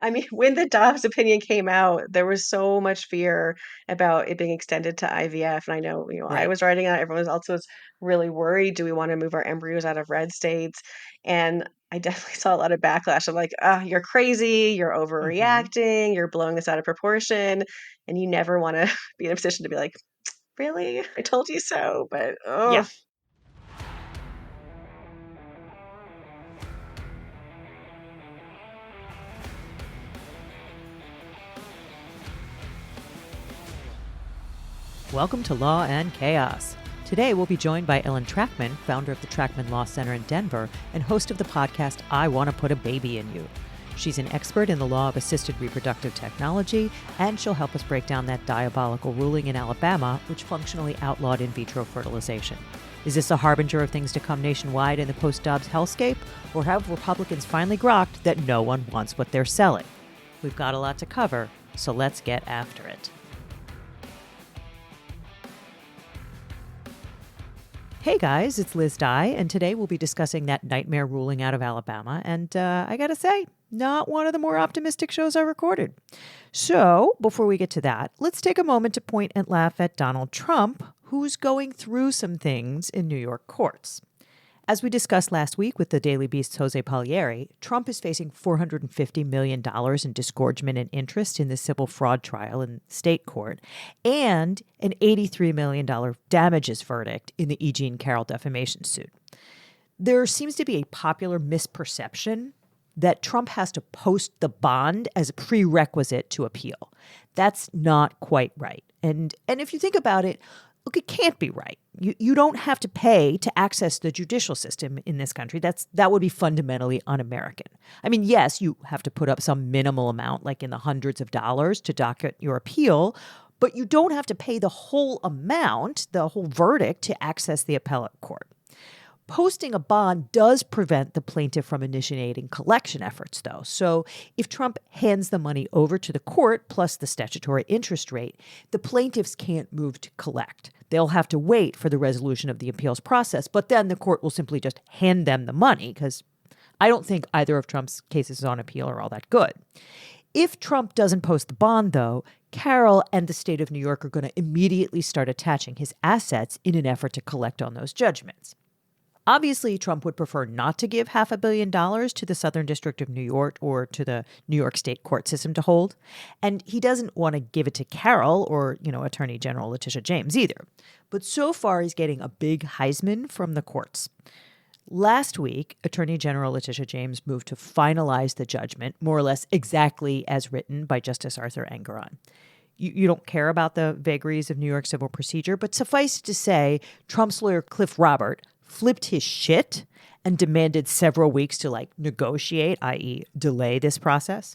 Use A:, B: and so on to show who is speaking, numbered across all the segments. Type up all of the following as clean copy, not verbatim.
A: I mean, when the Dobbs opinion came out, there was so much fear about it being extended to IVF. And I know, I
B: Right.
A: was writing on it. Everyone else was really worried. Do we want to move our embryos out of red states? And I definitely saw a lot of backlash of like, you're crazy, you're
B: Hmm.
A: overreacting, you're blowing this out of proportion. And you never want to be in a position to be like, really? I told you so. But,
B: Yeah.
A: oh.
B: Welcome to Law and Chaos. Today we'll be joined by Ellen Trachman, founder of the Trachman Law Center in Denver and host of the podcast I Want to Put a Baby in You. She's an expert in the law of assisted reproductive technology, and she'll help us break down that diabolical ruling in Alabama, which functionally outlawed in vitro fertilization. Is this a harbinger of things to come nationwide in the post-Dobbs hellscape, or have Republicans finally grokked that no one wants what they're selling? We've got a lot to cover, so let's get after it. Hey guys, it's Liz Dye, and today we'll be discussing that nightmare ruling out of Alabama, and I gotta say, not one of the more optimistic shows I recorded. So, before we get to that, let's take a moment to point and laugh at Donald Trump, who's going through some things in New York courts. As we discussed last week with the Daily Beast's Jose Palmieri, Trump is facing $450 million in disgorgement and interest in the civil fraud trial in state court and an $83 million damages verdict in the E. Jean Carroll defamation suit. There seems to be a popular misperception that Trump has to post the bond as a prerequisite to appeal. That's not quite right. And if you think about it, look, it can't be right. You don't have to pay to access the judicial system in this country. That would be fundamentally un-American. I mean, yes, you have to put up some minimal amount, like in the hundreds of dollars, to docket your appeal, but you don't have to pay the whole amount, the whole verdict, to access the appellate court. Posting a bond does prevent the plaintiff from initiating collection efforts, though. So if Trump hands the money over to the court plus the statutory interest rate, the plaintiffs can't move to collect. They'll have to wait for the resolution of the appeals process, but then the court will simply just hand them the money because I don't think either of Trump's cases on appeal are all that good. If Trump doesn't post the bond, though, Carroll and the state of New York are going to immediately start attaching his assets in an effort to collect on those judgments. Obviously, Trump would prefer not to give $500 million to the Southern District of New York or to the New York State court system to hold. And he doesn't want to give it to Carroll or, Attorney General Letitia James either. But so far, he's getting a big Heisman from the courts. Last week, Attorney General Letitia James moved to finalize the judgment, more or less exactly as written by Justice Arthur Engoron. You don't care about the vagaries of New York civil procedure, but suffice to say, Trump's lawyer Cliff Robert flipped his shit and demanded several weeks to negotiate, i.e. delay this process.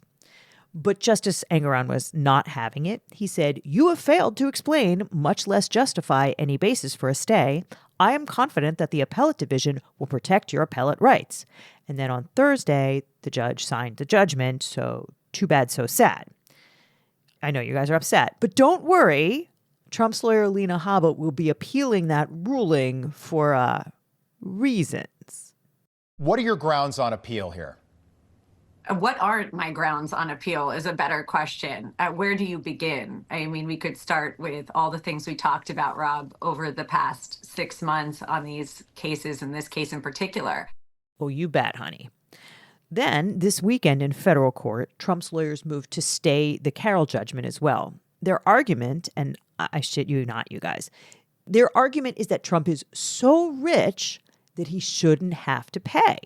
B: But Justice Engoron was not having it. He said, "You have failed to explain, much less justify, any basis for a stay. I am confident that the appellate division will protect your appellate rights." And then on Thursday, the judge signed the judgment, so too bad, so sad. I know you guys are upset, but don't worry. Trump's lawyer, Lena Hobbit, will be appealing that ruling for reasons.
C: What are your grounds on appeal here?
D: What are my grounds on appeal is a better question. Where do you begin? I mean, we could start with all the things we talked about, Rob, over the past 6 months on these cases, and this case in particular.
B: Oh, you bet, honey. Then, this weekend in federal court, Trump's lawyers moved to stay the Carroll judgment as well. Their argument, and I shit you not, you guys, their argument is that Trump is so rich that he shouldn't have to pay.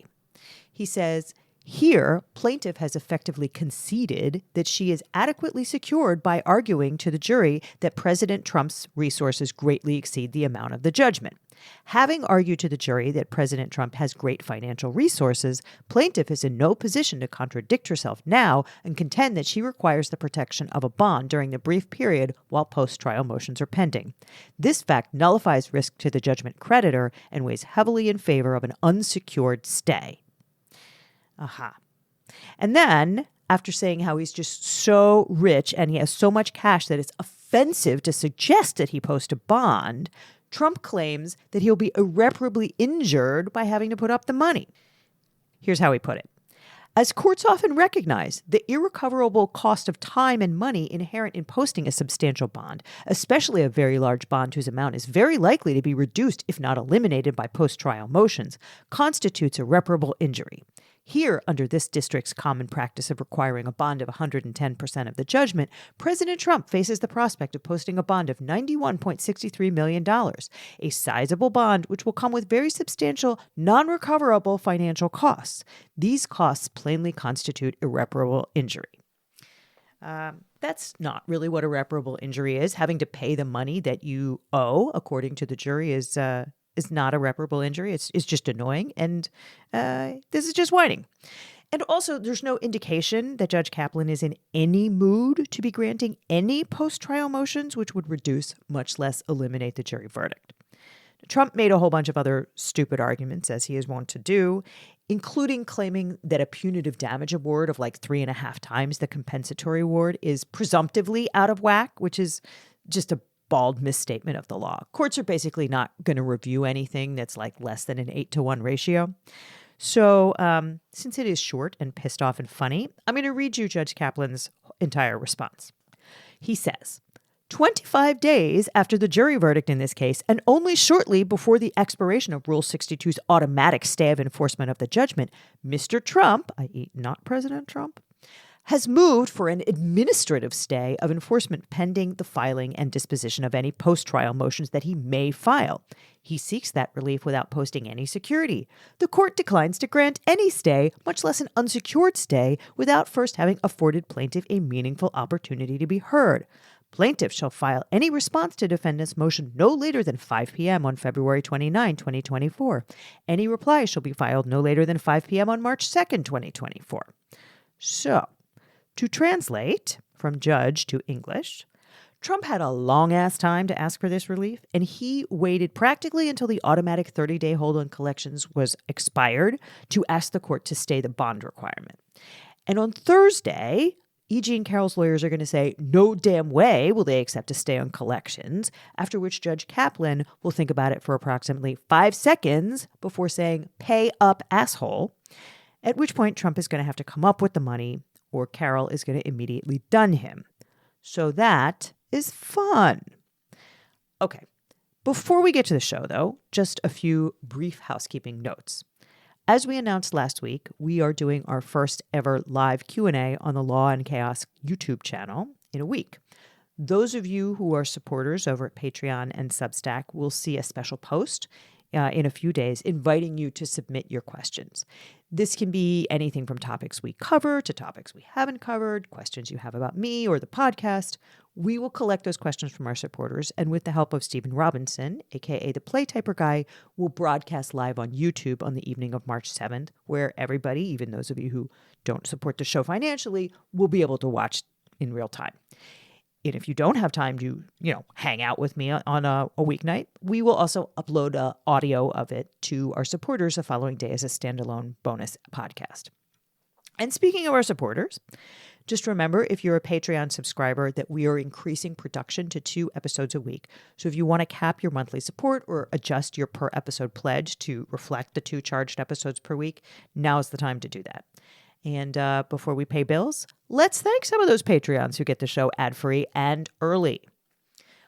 B: He says, here, plaintiff has effectively conceded that she is adequately secured by arguing to the jury that President Trump's resources greatly exceed the amount of the judgment. Having argued to the jury that President Trump has great financial resources, plaintiff is in no position to contradict herself now and contend that she requires the protection of a bond during the brief period while post-trial motions are pending. This fact nullifies risk to the judgment creditor and weighs heavily in favor of an unsecured stay. Aha. And then, after saying how he's just so rich and he has so much cash that it's offensive to suggest that he post a bond, Trump claims that he'll be irreparably injured by having to put up the money. Here's how he put it. As courts often recognize, the irrecoverable cost of time and money inherent in posting a substantial bond, especially a very large bond whose amount is very likely to be reduced, if not eliminated, by post-trial motions, constitutes irreparable injury. Here, under this district's common practice of requiring a bond of 110% of the judgment, President Trump faces the prospect of posting a bond of $91.63 million, a sizable bond which will come with very substantial, non-recoverable financial costs. These costs plainly constitute irreparable injury. That's not really what irreparable injury is. Having to pay the money that you owe, according to the jury, is not irreparable injury. It's just annoying, and this is just whining. And also, there's no indication that Judge Kaplan is in any mood to be granting any post-trial motions which would reduce, much less eliminate, the jury verdict. Trump made a whole bunch of other stupid arguments, as he is wont to do, including claiming that a punitive damage award of like 3.5 times the compensatory award is presumptively out of whack, which is just a bald misstatement of the law. Courts are basically not going to review anything that's like less than an 8-to-1 ratio. So since it is short and pissed off and funny, I'm going to read you Judge Kaplan's entire response. He says, 25 days after the jury verdict in this case, and only shortly before the expiration of Rule 62's automatic stay of enforcement of the judgment, Mr. Trump, i.e. not President Trump, has moved for an administrative stay of enforcement pending the filing and disposition of any post-trial motions that he may file. He seeks that relief without posting any security. The court declines to grant any stay, much less an unsecured stay, without first having afforded plaintiff a meaningful opportunity to be heard. Plaintiff shall file any response to defendant's motion no later than 5 p.m. on February 29, 2024. Any reply shall be filed no later than 5 p.m. on March 2nd, 2024. So, to translate from judge to English, Trump had a long-ass time to ask for this relief, and he waited practically until the automatic 30-day hold on collections was expired to ask the court to stay the bond requirement. And on Thursday, E.G. and Carroll's lawyers are going to say, no damn way will they accept a stay on collections, after which Judge Kaplan will think about it for approximately 5 seconds before saying, pay up, asshole, at which point Trump is going to have to come up with the money, or Carroll is going to immediately dun him. So that is fun. Okay, before we get to the show, though, just a few brief housekeeping notes. As we announced last week, we are doing our first ever live Q&A on the Law and Chaos YouTube channel in a week. Those of you who are supporters over at Patreon and Substack will see a special post in a few days inviting you to submit your questions. This can be anything from topics we cover to topics we haven't covered, questions you have about me or the podcast. We will collect those questions from our supporters, and with the help of Stephen Robinson, aka the Playtyper Guy, we'll broadcast live on YouTube on the evening of March 7th, where everybody, even those of you who don't support the show financially, will be able to watch in real time. And if you don't have time to, hang out with me on a weeknight, we will also upload audio of it to our supporters the following day as a standalone bonus podcast. And speaking of our supporters, just remember, if you're a Patreon subscriber, that we are increasing production to 2 episodes a week. So if you want to cap your monthly support or adjust your per episode pledge to reflect the 2 charged episodes per week, now's the time to do that. And before we pay bills, let's thank some of those Patreons who get the show ad-free and early.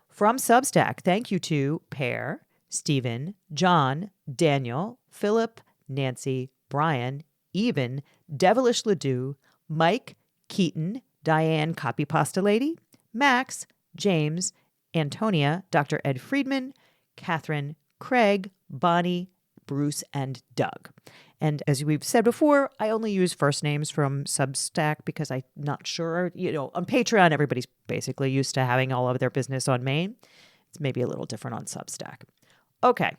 B: From Substack, thank you to Pear, Stephen, John, Daniel, Philip, Nancy, Brian, Even, Devilish Ledoux, Mike, Keaton, Diane Copy Pasta Lady, Max, James, Antonia, Dr. Ed Friedman, Catherine, Craig, Bonnie, Bruce, and Doug. And as we've said before, I only use first names from Substack because I'm not sure, on Patreon, everybody's basically used to having all of their business on main. It's maybe a little different on Substack. Okay.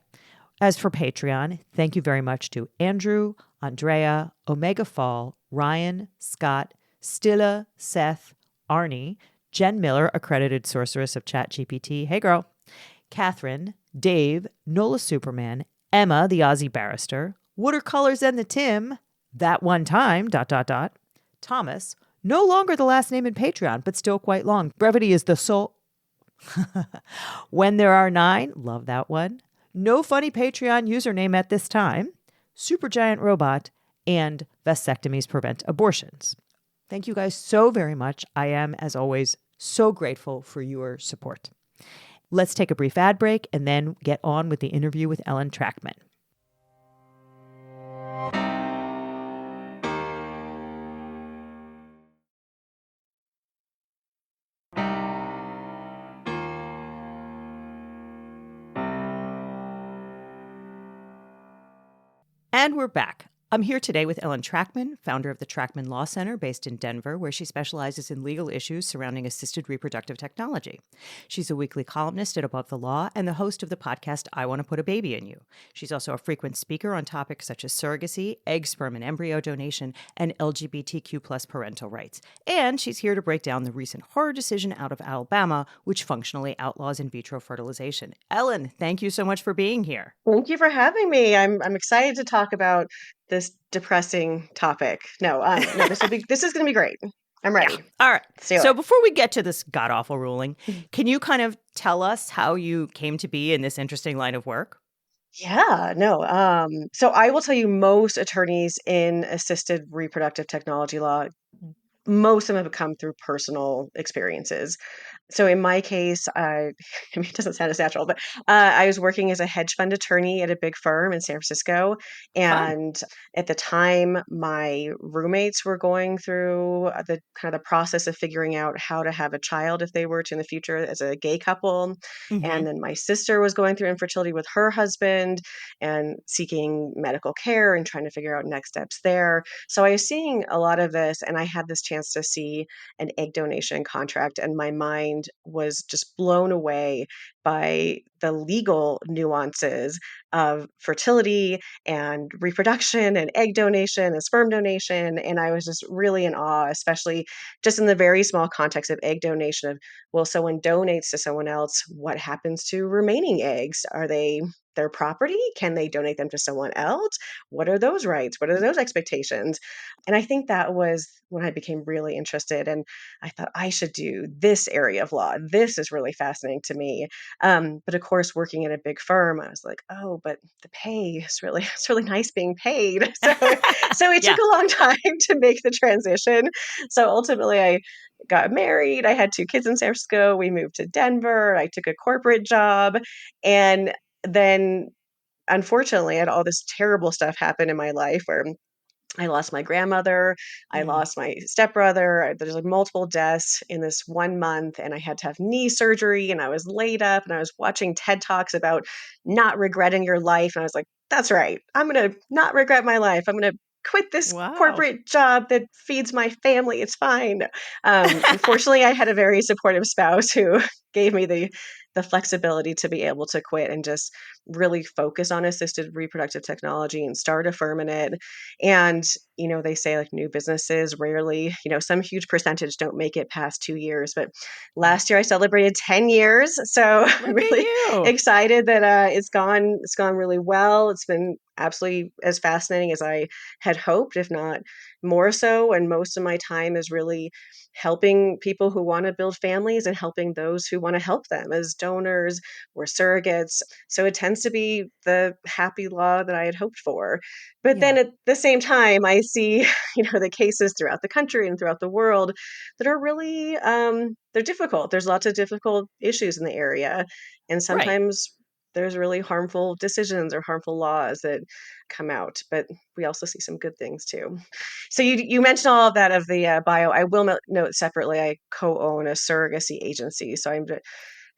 B: As for Patreon, thank you very much to Andrew, Andrea, Omega Fall, Ryan, Scott, Stilla, Seth, Arnie, Jen Miller, accredited sorceress of ChatGPT. Hey, girl. Catherine, Dave, Nola Superman, Emma, the Aussie barrister, Watercolors and the Tim, that one time, ... Thomas, no longer the last name in Patreon, but still quite long. Brevity is the soul. When There Are 9, love that one. No funny Patreon username at this time. Supergiant Robot, and vasectomies prevent abortions. Thank you guys so very much. I am, as always, so grateful for your support. Let's take a brief ad break and then get on with the interview with Ellen Trachman. And we're back. I'm here today with Ellen Trachman, founder of the Trachman Law Center based in Denver, where she specializes in legal issues surrounding assisted reproductive technology. She's a weekly columnist at Above the Law and the host of the podcast I Want to Put a Baby in You. She's also a frequent speaker on topics such as surrogacy, egg, sperm, and embryo donation, and LGBTQ plus parental rights. And she's here to break down the recent horror decision out of Alabama, which functionally outlaws in vitro fertilization. Ellen, thank you so much for being here.
A: Thank you for having me. I'm excited to talk about this depressing topic. No, this is going to be great. I'm ready.
B: Yeah. All right.
A: So
B: before we get to this god-awful ruling, can you kind of tell us how you came to be in this interesting line of work?
A: Yeah, no. So I will tell you, most attorneys in assisted reproductive technology law, most of them have come through personal experiences. So in my case, I mean, it doesn't sound as natural, but I was working as a hedge fund attorney at a big firm in San Francisco.
B: Fun.
A: And at the time, my roommates were going through the kind of the process of figuring out how to have a child if they were to in the future as a gay couple.
B: Mm-hmm.
A: And then my sister was going through infertility with her husband and seeking medical care and trying to figure out next steps there. So I was seeing a lot of this, and I had this chance to see an egg donation contract, and my mind was just blown away by the legal nuances of fertility and reproduction and egg donation and sperm donation. And I was just really in awe, especially just in the very small context of egg donation of, well, someone donates to someone else, what happens to remaining eggs? Are they their property? Can they donate them to someone else? What are those rights? What are those expectations? And I think that was when I became really interested. And I thought I should do this area of law. This is really fascinating to me. But of course, working at a big firm, I was like, oh, but the pay is really, it's really nice being paid. So it took
B: Yeah.
A: a long time to make the transition. So ultimately, I got married. I had 2 kids in San Francisco. We moved to Denver. I took a corporate job. And then unfortunately, I had all this terrible stuff happen in my life where I lost my grandmother, I
B: Mm.
A: lost my stepbrother. There's like multiple deaths in this 1 month, and I had to have knee surgery, and I was laid up, and I was watching TED Talks about not regretting your life. And I was like, that's right. I'm going to not regret my life. I'm going to quit this
B: Wow.
A: corporate job that feeds my family. It's fine. Unfortunately, I had a very supportive spouse who gave me the flexibility to be able to quit and just really focus on assisted reproductive technology and start a firm in it. And, they say like new businesses rarely, some huge percentage don't make it past 2 years. But
B: Wow.
A: last year I celebrated 10 years. So I'm
B: Look at
A: really
B: you.
A: excited that it's gone really well. It's been absolutely as fascinating as I had hoped, if not more so. And most of my time is really helping people who want to build families and helping those who want to help them as donors or surrogates. So it tends to be the happy law that I had hoped for. But
B: Yeah.
A: then at the same time, I see, the cases throughout the country and throughout the world that are really, they're difficult. There's lots of difficult issues in the area. And
B: Right.
A: sometimes there's really harmful decisions or harmful laws that come out. But we also see some good things too. So you mentioned all of that of the bio. I will note separately, I co-own a surrogacy agency. So I'm to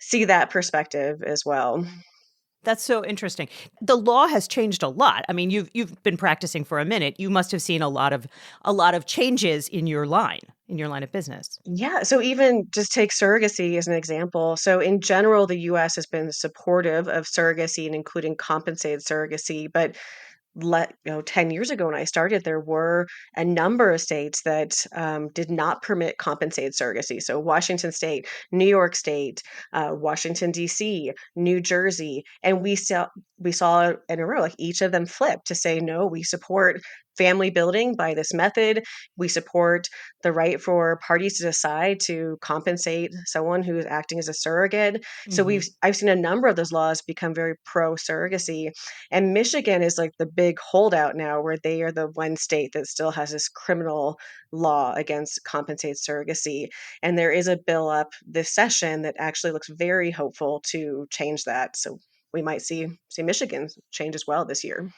A: see that perspective as well.
B: That's so interesting. The law has changed a lot. I mean, you've been practicing for a minute. You must have seen a lot of changes in your line of business.
A: Yeah. So even just take surrogacy as an example. So in general, the US has been supportive of surrogacy and including compensated surrogacy. But 10 years ago when I started, there were a number of states that did not permit compensated surrogacy. So Washington State, New York State, Washington, D.C., New Jersey. And we saw in a row, like each of them flipped to say, no, we support family building by this method. We support the right for parties to decide to compensate someone who is acting as a surrogate. So I've seen a number of those laws become very pro surrogacy. And Michigan is like the big holdout now, where they are the one state that still has this criminal law against compensated surrogacy. And there is a bill up this session that actually looks very hopeful to change that. So we might see Michigan change as well this year.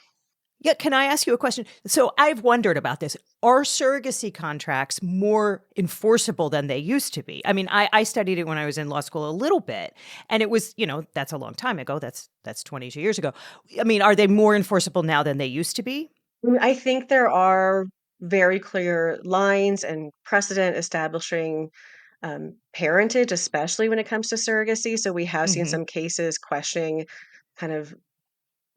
B: Yeah, can I ask you a question? So I've wondered about this. Are surrogacy contracts more enforceable than they used to be? I mean, I studied it when I was in law school a little bit, and it was, that's a long time ago. That's 22 years ago. I mean, are they more enforceable now than they used to be?
A: I think there are very clear lines and precedent establishing parentage, especially when it comes to surrogacy. So we have seen some cases questioning kind of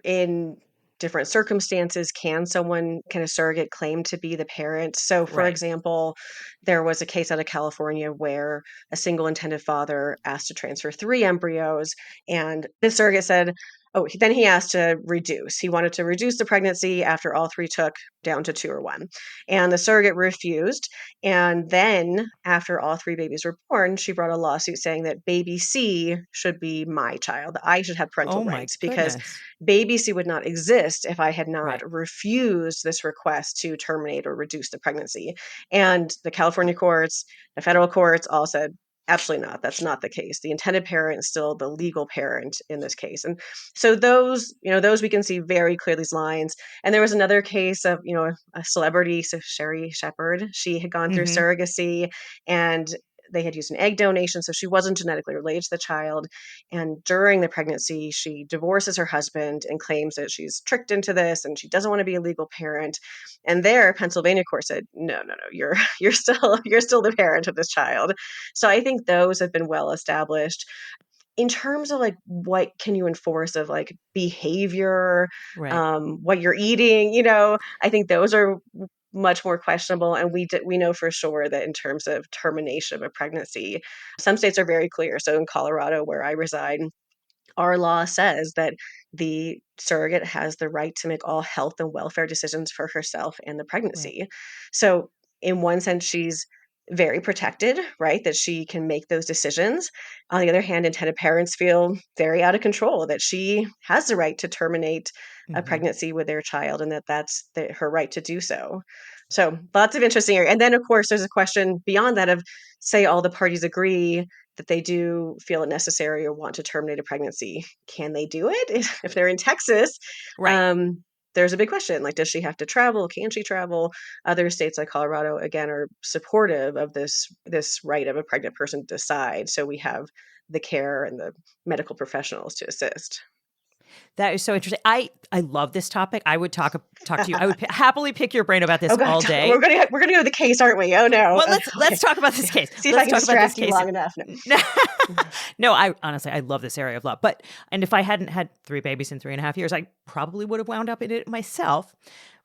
A: in different circumstances, can a surrogate claim to be the parent? So, for
B: Right.
A: example, there was a case out of California where a single intended father asked to transfer 3 embryos, and the surrogate said, then he asked to reduce. He wanted to reduce the pregnancy after all 3 took down to 2 or 1. And the surrogate refused. And then, after all 3 babies were born, she brought a lawsuit saying that baby C should be my child. I should have parental
B: Oh my
A: rights because
B: goodness.
A: baby C would not exist if I had not
B: Right.
A: refused this request to terminate or reduce the pregnancy. And the California courts, the federal courts all said, absolutely not. That's not the case. The intended parent is still the legal parent in this case. And so those we can see very clear these lines. And there was another case of, a celebrity, so Sherry Shepherd. She had gone through surrogacy, and they had used an egg donation, so she wasn't genetically related to the child. And during the pregnancy, she divorces her husband and claims that she's tricked into this and she doesn't want to be a legal parent. And there, Pennsylvania court said, no, you're still the parent of this child. So I think those have been well established. In terms of like what can you enforce of like behavior,
B: Right.
A: what you're eating, I think those are much more questionable. And we know for sure that in terms of termination of a pregnancy, some states are very clear. So in Colorado, where I reside, our law says that the surrogate has the right to make all health and welfare decisions for herself and the
B: Right.
A: pregnancy. So, in one sense, she's very protected, right? That she can make those decisions. On the other hand, intended parents feel very out of control, that she has the right to terminate a pregnancy with their child and that that's her right to do so. So, lots of interesting area. And then, of course, there's a question beyond that of, say, all the parties agree that they do feel it necessary or want to terminate a pregnancy. Can they do it? If they're in Texas,
B: Right.
A: there's a big question. Like, does she have to travel? Can she travel? Other states like Colorado, again, are supportive of this right of a pregnant person to decide. So we have the care and the medical professionals to assist.
B: That is so interesting. I love this topic. I would talk to you. I would happily pick your brain about this
A: Oh God,
B: all day.
A: we're gonna go to the case, aren't we? Oh no.
B: Well,
A: Okay.
B: let's talk about this case.
A: See if I
B: Let's
A: can
B: talk about this
A: distract you
B: case.
A: long enough. No.
B: No, I honestly I love this area of law. And if I hadn't had 3 babies in 3.5 years, I probably would have wound up in it myself.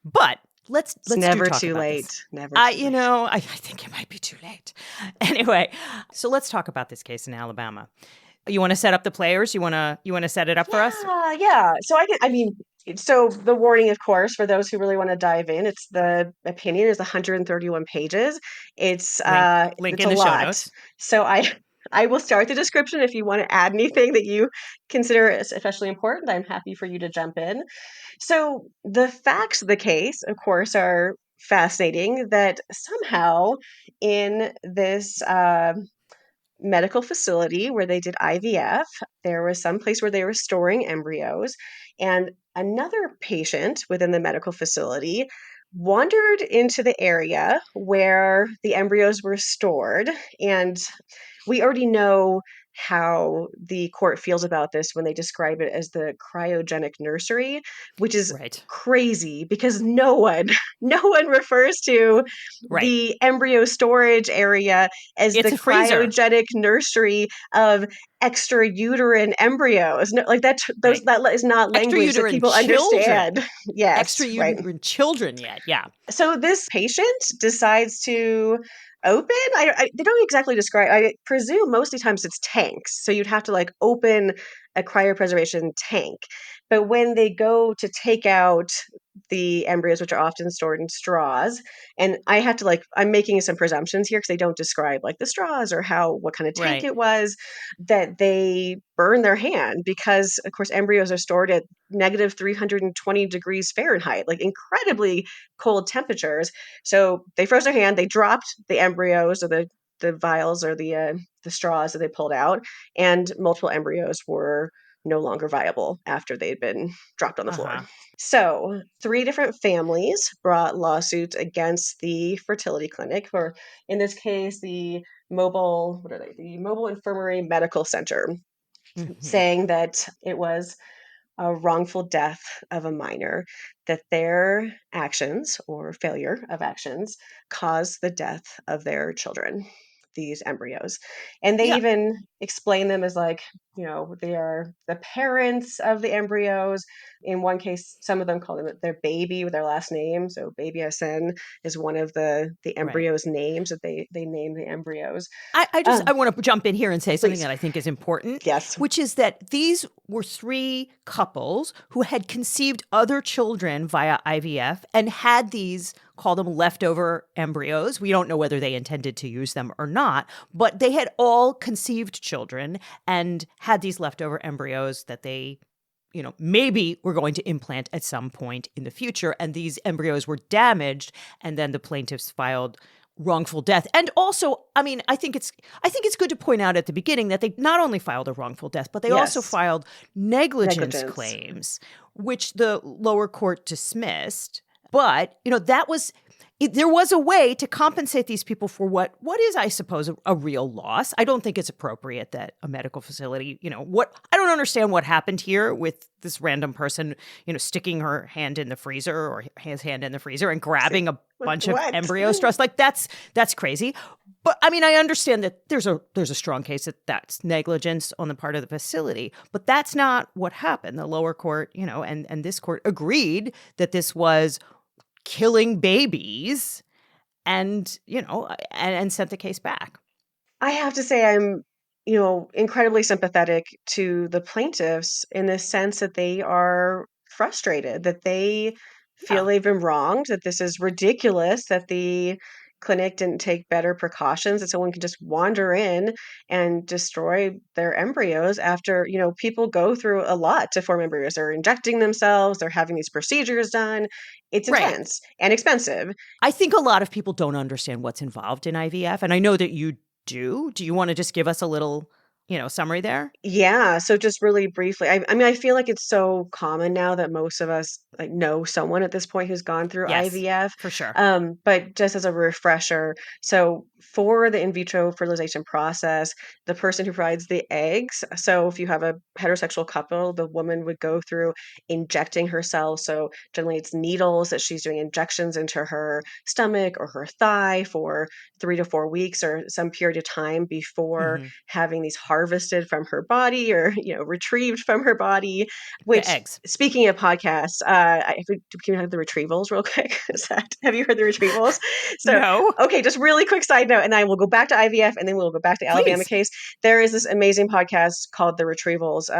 B: But let's
A: Never
B: talk
A: too
B: about
A: late.
B: this.
A: Never too late.
B: I think it might be too late. Anyway, so let's talk about this case in Alabama. You want to set up the players? You want to set it up for us?
A: Yeah. So the warning, of course, for those who really want to dive in, it's the opinion is 131 pages. It's
B: Link
A: it's
B: in
A: a
B: the show
A: lot.
B: notes.
A: So I will start the description. If you want to add anything that you consider especially important, I'm happy for you to jump in. So the facts of the case, of course, are fascinating. That somehow in this medical facility where they did IVF, there was some place where they were storing embryos, and another patient within the medical facility wandered into the area where the embryos were stored. And we already know how the court feels about this when they describe it as the cryogenic nursery, which is
B: Right.
A: crazy because no one refers to
B: Right.
A: the embryo storage area as
B: It's
A: the
B: a freezer.
A: cryogenic nursery of extrauterine embryos. No, like
B: Right.
A: that is not language that
B: Extrauterine
A: people
B: children.
A: understand. Yes, right.
B: Extrauterine children yet. Yeah.
A: So this patient decides to open. They don't exactly describe. I presume mostly times it's tanks. So you'd have to like open a cryopreservation tank. But when they go to take out the embryos, which are often stored in straws. And I have to I'm making some presumptions here because they don't describe like the straws or what kind of tank
B: Right.
A: it was, that they burn their hand because, of course, embryos are stored at negative 320 degrees Fahrenheit, like incredibly cold temperatures. So they froze their hand, they dropped the embryos or the vials or the straws that they pulled out, and multiple embryos were no longer viable after they'd been dropped on the floor.
B: Uh-huh.
A: So, three different families brought lawsuits against the fertility clinic, or in this case, the mobile, what are they? The Mobile Infirmary Medical Center,
B: Hmm.
A: saying that it was a wrongful death of a minor, that their actions or failure of actions caused the death of their children, these embryos. And they
B: Yeah.
A: even explain them as they are the parents of the embryos. In one case, some of them call them their baby with their last name. So baby SN is one of the
B: Right.
A: embryos' names that they name the embryos.
B: I want to jump in here and say something
A: Please.
B: that I think is important,
A: Yes.
B: which is that these were three couples who had conceived other children via IVF and had these, call them leftover embryos. We don't know whether they intended to use them or not, but they had all conceived children and had these leftover embryos that they maybe we're going to implant at some point in the future. And these embryos were damaged. And then the plaintiffs filed wrongful death. And also, I mean, I think it's good to point out at the beginning that they not only filed a wrongful death, but they also
A: Yes.
B: filed negligence
A: Negligence.
B: claims, which the lower court dismissed. But, there was a way to compensate these people for what is, I suppose, a real loss. I don't think it's appropriate that a medical facility, I don't understand what happened here with this random person, sticking her hand in the freezer or his hand in the freezer and grabbing a bunch of
A: What?
B: embryo straws. Like that's crazy. But I mean, I understand that there's a strong case that that's negligence on the part of the facility, but that's not what happened. The lower court, and this court agreed that this was killing babies and sent the case back.
A: I have to say I'm, incredibly sympathetic to the plaintiffs in the sense that they are frustrated, that they feel
B: Yeah.
A: they've been wronged, that this is ridiculous, that the clinic didn't take better precautions, that someone can just wander in and destroy their embryos after, people go through a lot to form embryos. They're injecting themselves, they're having these procedures done. It's
B: Right.
A: intense and expensive.
B: I think a lot of people don't understand what's involved in IVF, and I know that you do. Do you want to just give us a little, summary there?
A: Yeah, so just really briefly, I mean, I feel like it's so common now that most of us know someone at this point who's gone through
B: Yes,
A: IVF.
B: for sure.
A: But just as a refresher, so for the in vitro fertilization process, the person who provides the eggs, so if you have a heterosexual couple, the woman would go through injecting herself. So generally it's needles that she's doing injections into her stomach or her thigh for 3 to 4 weeks or some period of time before
B: Hmm.
A: having these harvested from her body or retrieved from her body.
B: The
A: Which,
B: eggs.
A: speaking of podcasts, if we can have the retrievals real quick. Have you heard the retrievals? So
B: No,
A: okay, just really quick side note, and I will go back to IVF, and then we'll go back to Alabama
B: please.
A: case. There is this amazing podcast called The Retrievals.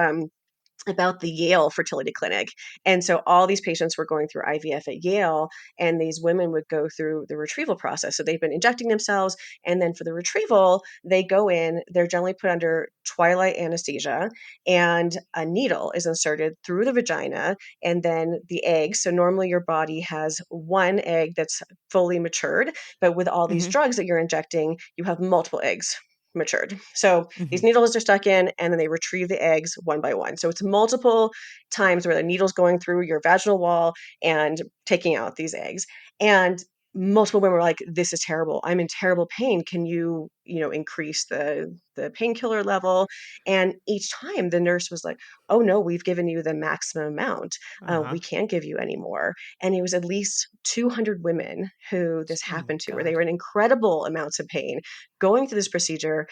A: About the Yale fertility clinic. And so all these patients were going through IVF at Yale, and these women would go through the retrieval process. So they've been injecting themselves, and then for the retrieval, they go in, they're generally put under twilight anesthesia, and a needle is inserted through the vagina, and then the eggs. So normally your body has one egg that's fully matured, but with all these
B: Hmm.
A: drugs that you're injecting, you have multiple eggs matured. So
B: Hmm.
A: these needles are stuck in, and then they retrieve the eggs one by one. So it's multiple times where the needle's going through your vaginal wall and taking out these eggs. And multiple women were like, "This is terrible. I'm in terrible pain. Can you, increase the painkiller level?" And each time the nurse was like, "Oh no, we've given you the maximum amount.
B: Uh-huh.
A: We can't give you any more." And it was at least 200 women who this
B: Oh my
A: happened to, where they
B: God.
A: were in incredible amounts of pain going through this procedure,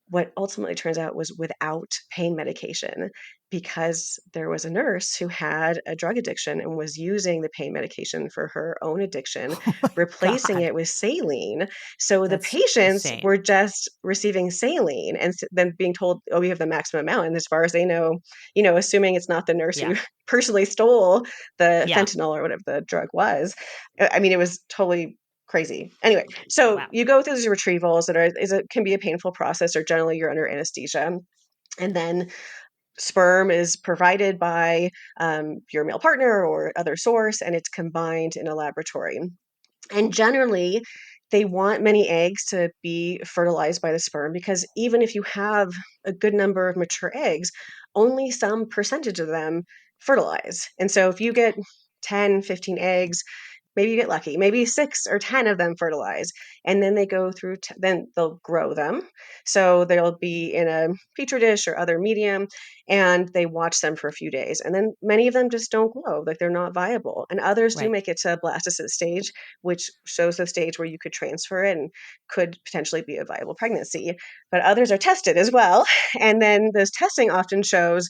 A: what ultimately turns out was without pain medication, because there was a nurse who had a drug addiction and was using the pain medication for her own addiction,
B: Oh my
A: replacing
B: God.
A: it with saline. So the
B: That's
A: patients
B: insane.
A: were just receiving saline and then being told, oh, we have the maximum amount. And as far as they know, assuming it's not the nurse who
B: Yeah.
A: personally stole the
B: Yeah.
A: fentanyl or whatever the drug was. I mean, it was totally crazy. Anyway, so
B: Wow.
A: you go through these retrievals that can be a painful process, or generally you're under anesthesia. And then sperm is provided by your male partner or other source, and it's combined in a laboratory. And generally, they want many eggs to be fertilized by the sperm, because even if you have a good number of mature eggs, only some percentage of them fertilize. And so if you get 10, 15 eggs, maybe you get lucky, maybe 6 or 10 of them fertilize, and then they go through then they'll grow them, so they'll be in a petri dish or other medium, and they watch them for a few days, and then many of them just don't grow, like they're not viable, and others do
B: Right.
A: make it to blastocyst stage, which shows the stage where you could transfer it and could potentially be a viable pregnancy. But others are tested as well, and then this testing often shows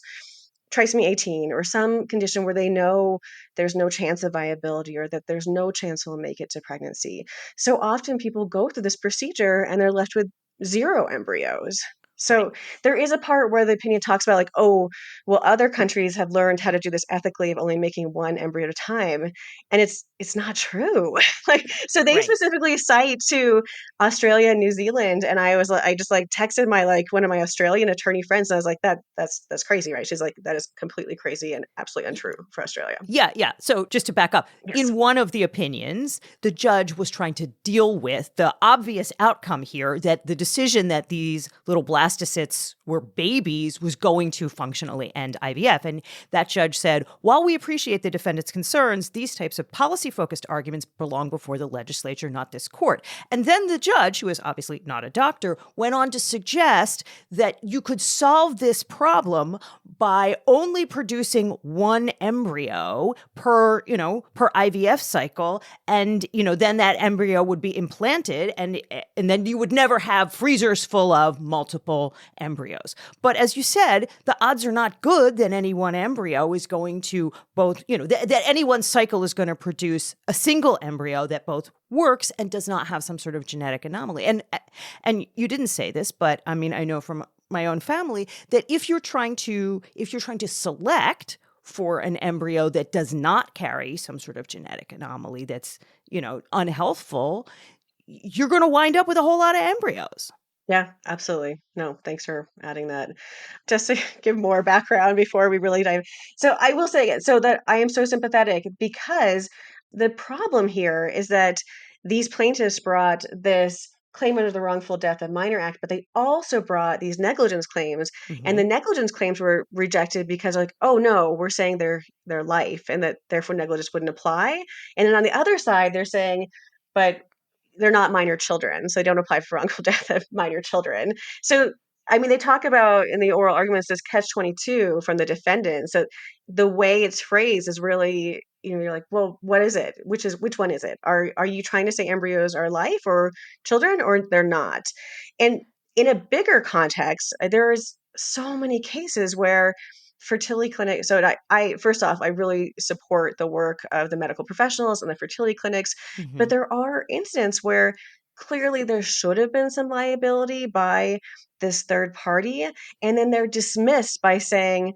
A: trisomy 18 or some condition where they know there's no chance of viability, or that there's no chance we'll make it to pregnancy. So often people go through this procedure and they're left with 0 embryos.
B: Right.
A: So there is a part where the opinion talks about, like, oh, well, other countries have learned how to do this ethically of only making 1 embryo at a time, and it's not true. Like, so they
B: Right.
A: specifically cite to Australia and New Zealand, and I just like texted my one of my Australian attorney friends, and I was like, that's crazy, right? She's like, that is completely crazy and absolutely untrue for Australia.
B: Yeah, yeah. So just to back up,
A: Yes.
B: in one of the opinions, the judge was trying to deal with the obvious outcome here, that the decision that these little blastocysts were babies was going to functionally end IVF. And that judge said, while we appreciate the defendant's concerns, these types of policy-focused arguments belong before the legislature, not this court. And then the judge, who is obviously not a doctor, went on to suggest that you could solve this problem by only producing 1 embryo per IVF cycle, and then that embryo would be implanted, and then you would never have freezers full of multiple embryos. But as you said, the odds are not good that any one embryo is going to both, that any one cycle is going to produce a single embryo that both works and does not have some sort of genetic anomaly. And you didn't say this, but I mean, I know from my own family that if you're trying to select for an embryo that does not carry some sort of genetic anomaly that's, unhealthful, you're going to wind up with a whole lot of embryos.
A: Yeah, absolutely. No, thanks for adding that. Just to give more background before we really dive. So I will say again, so that I am so sympathetic, because the problem here is that these plaintiffs brought this claim under the Wrongful Death of Minor Act, but they also brought these negligence claims, and
B: Mm-hmm.
A: the negligence claims were rejected because, like, oh no, we're saying their life, and that therefore negligence wouldn't apply. And then on the other side, they're saying, but they're not minor children, so they don't apply for wrongful death of minor children. So, I mean, they talk about in the oral arguments this catch-22 from the defendant. So the way it's phrased is really, you're like, well, what is it? Which one is it? Are you trying to say embryos are life or children, or they're not? And in a bigger context, there's so many cases where fertility clinics. So I first off, I really support the work of the medical professionals and the fertility clinics, but
B: Mm-hmm.
A: there are instances where clearly there should have been some liability by this third party, and then they're dismissed by saying,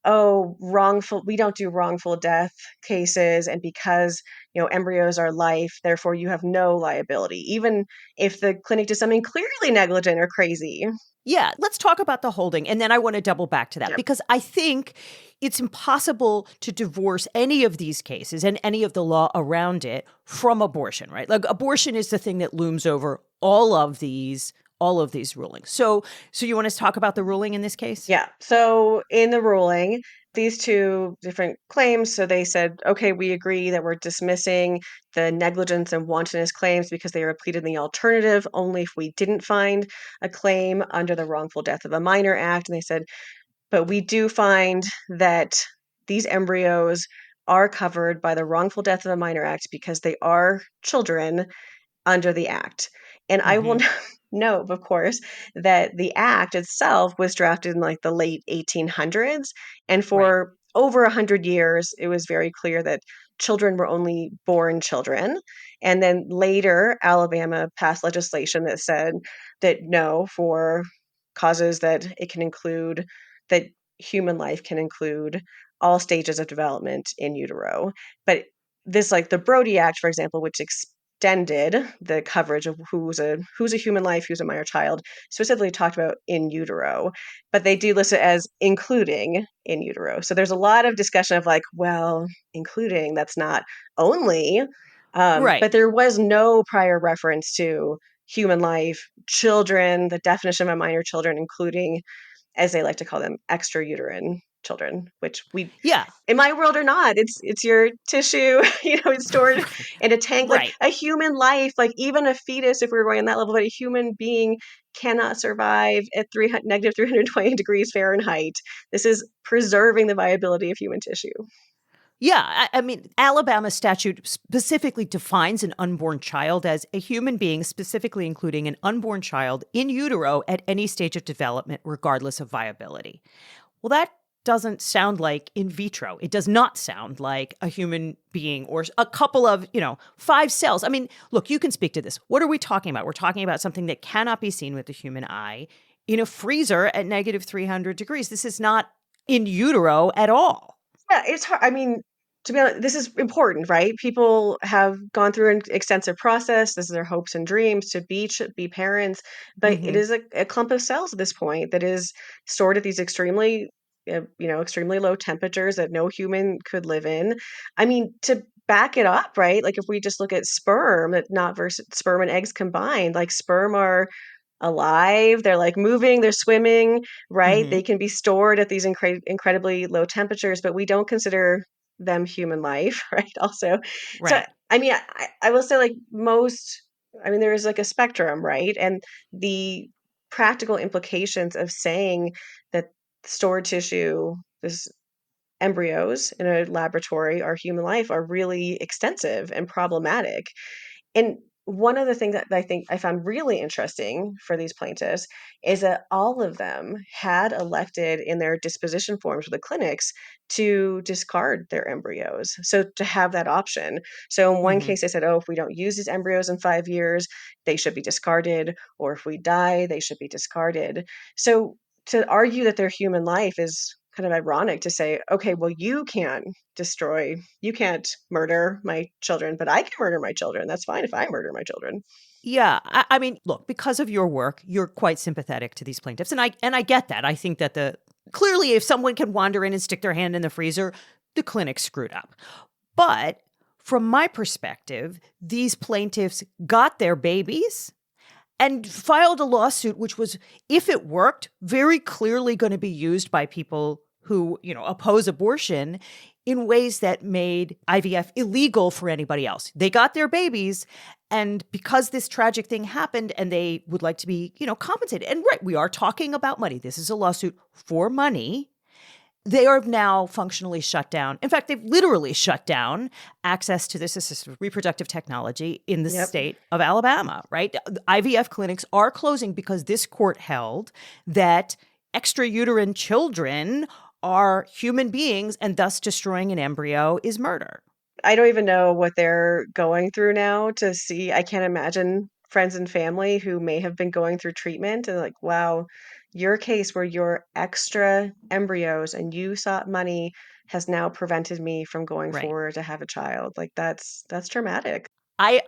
A: oh, wrongful, we don't do wrongful death cases, and because embryos are life, therefore you have no liability, even if the clinic did something clearly negligent or crazy.
B: Yeah, let's talk about the holding. And then I want to double back to that,
A: Yep.
B: because I think it's impossible to divorce any of these cases and any of the law around it from abortion, right? Like, abortion is the thing that looms over all of these rulings. So you want to talk about the ruling in this case?
A: Yeah. So in the ruling, these two different claims, so they said, okay, we agree that we're dismissing the negligence and wantonness claims because they were pleaded in the alternative only if we didn't find a claim under the Wrongful Death of a Minor Act. And they said, but we do find that these embryos are covered by the Wrongful Death of a Minor Act because they are children under the act. And I will
B: Mm-hmm.
A: note, of course, that the act itself was drafted in like the late 1800s. And
B: Right.
A: for over 100 years, it was very clear that children were only born children. And then later, Alabama passed legislation that said that no, for causes that it can include, that human life can include all stages of development in utero. But this, like the Brody Act, for example, which extended the coverage of who's a human life, who's a minor child, specifically talked about in utero, but they do list it as including in utero. So there's a lot of discussion of like, well, including, that's not only,
B: Right.
A: but there was no prior reference to human life, children, the definition of a minor children, including, as they like to call them, extrauterine children, which we,
B: Yeah.
A: in my world, are not. It's your tissue, it's stored in a tank. Like
B: Right.
A: a human life, like even a fetus, if we were going on that level, but a human being cannot survive at negative 320 degrees Fahrenheit. This is preserving the viability of human tissue.
B: Yeah, I mean, Alabama statute specifically defines an unborn child as a human being, specifically including an unborn child in utero at any stage of development, regardless of viability. Well, that doesn't sound like in vitro. It does not sound like a human being or a couple of, 5 cells. I mean, look, you can speak to this. What are we talking about? We're talking about something that cannot be seen with the human eye in a freezer at negative 300 degrees. This is not in utero at all.
A: Yeah, it's hard. I mean, to be honest, this is important, right? People have gone through an extensive process. This is their hopes and dreams to be parents, but it
B: Hmm.
A: is a clump of cells at this point that is stored at these extremely low temperatures that no human could live in. I mean, to back it up, right? Like if we just look at sperm, that not versus sperm and eggs combined, like sperm are alive, they're like moving, they're swimming, right?
B: Hmm.
A: They can be stored at these incredibly low temperatures, but we don't consider them human life, right? Also, so
B: Right.
A: I mean, I will say like most, I mean, there is like a spectrum, right? And the practical implications of saying that stored tissue, this embryos in a laboratory are human life, are really extensive and problematic. And one of the things that I think I found really interesting for these plaintiffs is that all of them had elected in their disposition forms for the clinics to discard their embryos. So to have that option. So in one
B: Hmm.
A: case, they said, oh, if we don't use these embryos in 5 years, they should be discarded. Or if we die, they should be discarded. So to argue that their human life is kind of ironic to say, okay, well, you can't murder my children, but I can murder my children. That's fine if I murder my children.
B: Yeah, I mean, look, because of your work, you're quite sympathetic to these plaintiffs, and I get that. I think that clearly, if someone can wander in and stick their hand in the freezer, the clinic screwed up. But from my perspective, these plaintiffs got their babies and filed a lawsuit, which was, if it worked, very clearly going to be used by people who, oppose abortion in ways that made IVF illegal for anybody else. They got their babies, and because this tragic thing happened and they would like to be, compensated. And right, we are talking about money. This is a lawsuit for money. They are now functionally shut down. In fact, they've literally shut down access to this assisted reproductive technology in the
A: Yep.
B: state of Alabama, right? IVF clinics are closing because this court held that extrauterine children are human beings and thus destroying an embryo is murder.
A: I don't even know what they're going through now to see. I can't imagine friends and family who may have been going through treatment and like, wow, your case where your extra embryos and you sought money has now prevented me from going
B: Right.
A: forward to have a child. Like that's traumatic.
B: I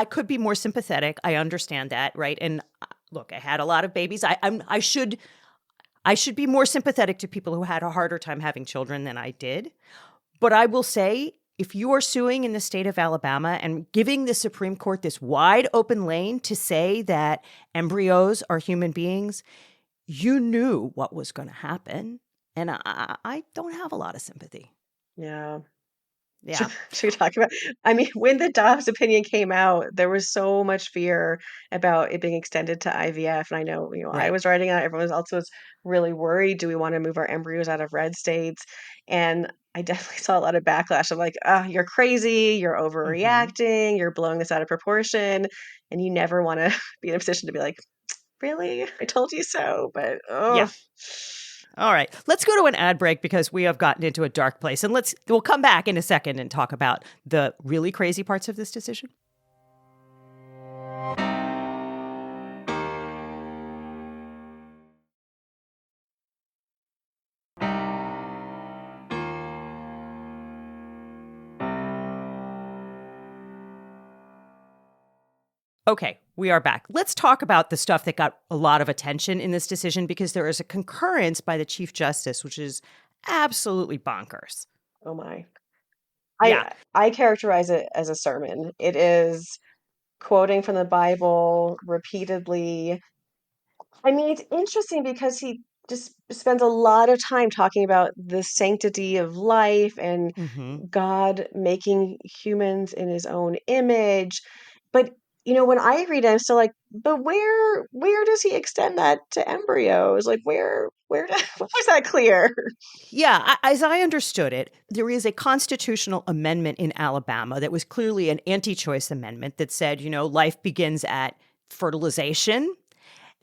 B: could be more sympathetic. I understand that, right? And look, I had a lot of babies. I should be more sympathetic to people who had a harder time having children than I did. But I will say, if you are suing in the state of Alabama and giving the Supreme Court this wide open lane to say that embryos are human beings, you knew what was going to happen. And I don't have a lot of sympathy.
A: Yeah.
B: Yeah.
A: Should we talk about? I mean, when the Dobbs opinion came out, there was so much fear about it being extended to IVF. And I know, I
B: Right.
A: was writing out, everyone else was really worried. Do we want to move our embryos out of red states? And I definitely saw a lot of backlash of like, you're crazy, you're
B: Hmm.
A: overreacting, you're blowing this out of proportion. And you never want to be in a position to be like, really? I told you so, but
B: Yeah.
A: oh.
B: All right. Let's go to an ad break because we have gotten into a dark place. And we'll come back in a second and talk about the really crazy parts of this decision. Okay, we are back. Let's talk about the stuff that got a lot of attention in this decision because there is a concurrence by the Chief Justice, which is absolutely bonkers.
A: Oh my.
B: Yeah.
A: I characterize it as a sermon. It is quoting from the Bible repeatedly. I mean, it's interesting because he just spends a lot of time talking about the sanctity of life and
B: Mm-hmm.
A: God making humans in his own image. But when I read it, I'm still like, but where does he extend that to embryos? Like where was that clear?
B: Yeah, as I understood it, there is a constitutional amendment in Alabama that was clearly an anti-choice amendment that said, life begins at fertilization